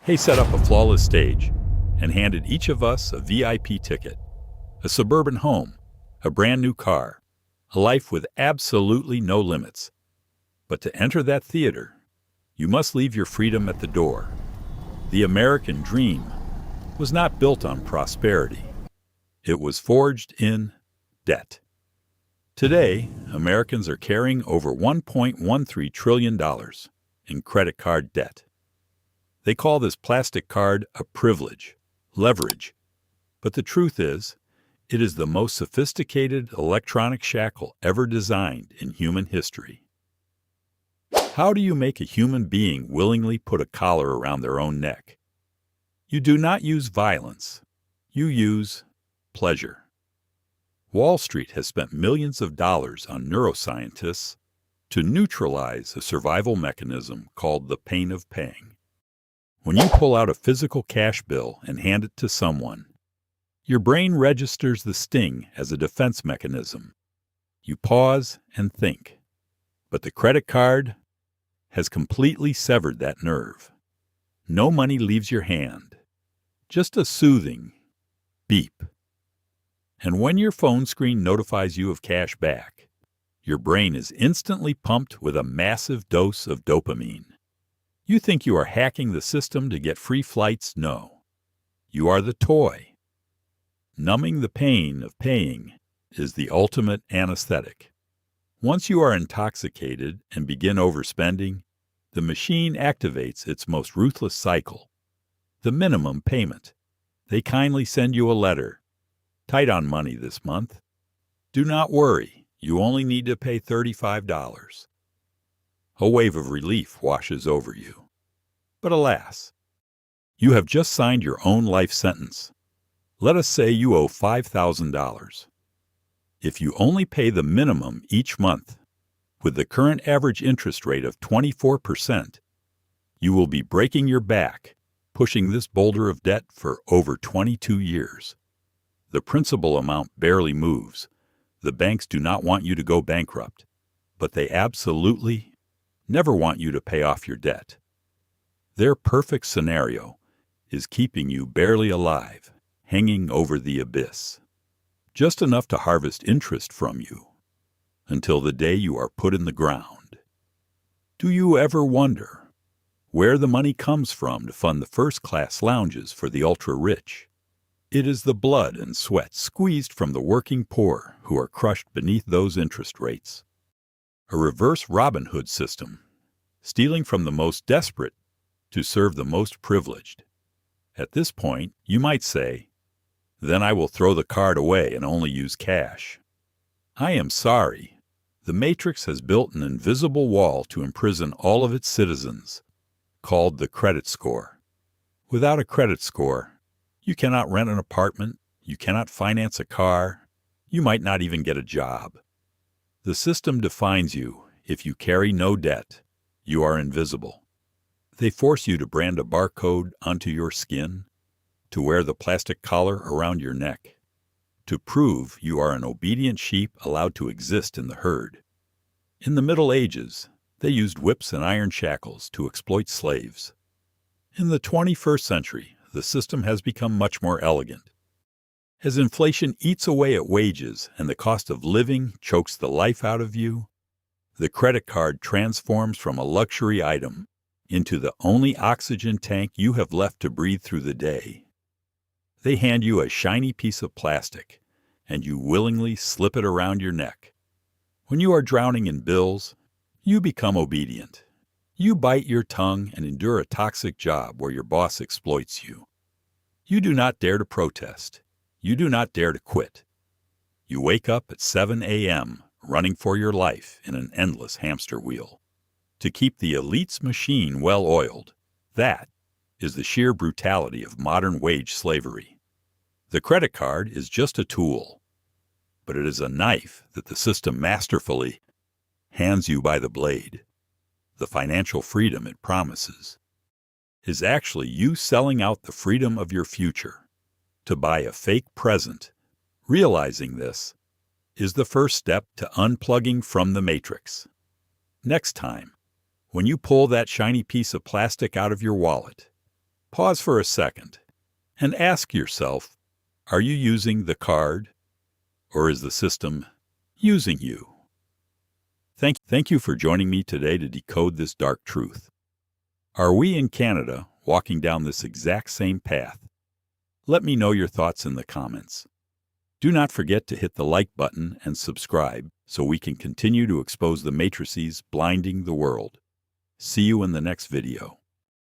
Hay set up a flawless stage and handed each of us a VIP ticket, a suburban home, a brand new car, a life with absolutely no limits. But to enter that theater, you must leave your freedom at the door. The American dream was not built on prosperity. It was forged in debt. Today, Americans are carrying over $1.13 trillion in credit card debt. They call this plastic card a privilege, leverage. But the truth is, it is the most sophisticated electronic shackle ever designed in human history. How do you make a human being willingly put a collar around their own neck? You do not use violence. You use pleasure. Wall Street has spent millions of dollars on neuroscientists to neutralize a survival mechanism called the pain of paying. When you pull out a physical cash bill and hand it to someone, your brain registers the sting as a defense mechanism. You pause and think. But the credit card has completely severed that nerve. No money leaves your hand, just a soothing beep. And when your phone screen notifies you of cash back, your brain is instantly pumped with a massive dose of dopamine. You think you are hacking the system to get free flights? No. You are the toy. Numbing the pain of paying is the ultimate anesthetic. Once you are intoxicated and begin overspending, the machine activates its most ruthless cycle, the minimum payment. They kindly send you a letter. Tight on money this month. Do not worry, you only need to pay $35. A wave of relief washes over you. But alas, you have just signed your own life sentence. Let us say you owe $5,000. If you only pay the minimum each month, with the current average interest rate of 24%, you will be breaking your back, pushing this boulder of debt for over 22 years. The principal amount barely moves. The banks do not want you to go bankrupt, but they absolutely never want you to pay off your debt. Their perfect scenario is keeping you barely alive, hanging over the abyss, just enough to harvest interest from you until the day you are put in the ground. Do you ever wonder where the money comes from to fund the first-class lounges for the ultra-rich? It is the blood and sweat squeezed from the working poor who are crushed beneath those interest rates. A reverse Robin Hood system, stealing from the most desperate to serve the most privileged. At this point, you might say, then I will throw the card away and only use cash. I am sorry. The Matrix has built an invisible wall to imprison all of its citizens, called the credit score. Without a credit score, you cannot rent an apartment, you cannot finance a car, you might not even get a job. The system defines you. If you carry no debt, you are invisible. They force you to brand a barcode onto your skin, to wear the plastic collar around your neck, to prove you are an obedient sheep allowed to exist in the herd. In the Middle Ages, they used whips and iron shackles to exploit slaves. In the 21st century, the system has become much more elegant. As inflation eats away at wages and the cost of living chokes the life out of you, the credit card transforms from a luxury item into the only oxygen tank you have left to breathe through the day. They hand you a shiny piece of plastic, and you willingly slip it around your neck. When you are drowning in bills, you become obedient. You bite your tongue and endure a toxic job where your boss exploits you. You do not dare to protest. You do not dare to quit. You wake up at 7 a.m. running for your life in an endless hamster wheel. To keep the elite's machine well-oiled, that is the sheer brutality of modern wage slavery. The credit card is just a tool, but it is a knife that the system masterfully hands you by the blade. The financial freedom it promises is actually you selling out the freedom of your future to buy a fake present. Realizing this is the first step to unplugging from the Matrix. Next time, when you pull that shiny piece of plastic out of your wallet, Pause for a second and ask yourself, are you using the card, or is the system using you? Thank you for joining me today to decode this dark truth. Are we in Canada walking down this exact same path? Let me know your thoughts in the comments. Do not forget to hit the like button and subscribe so we can continue to expose the matrices blinding the world. See you in the next video.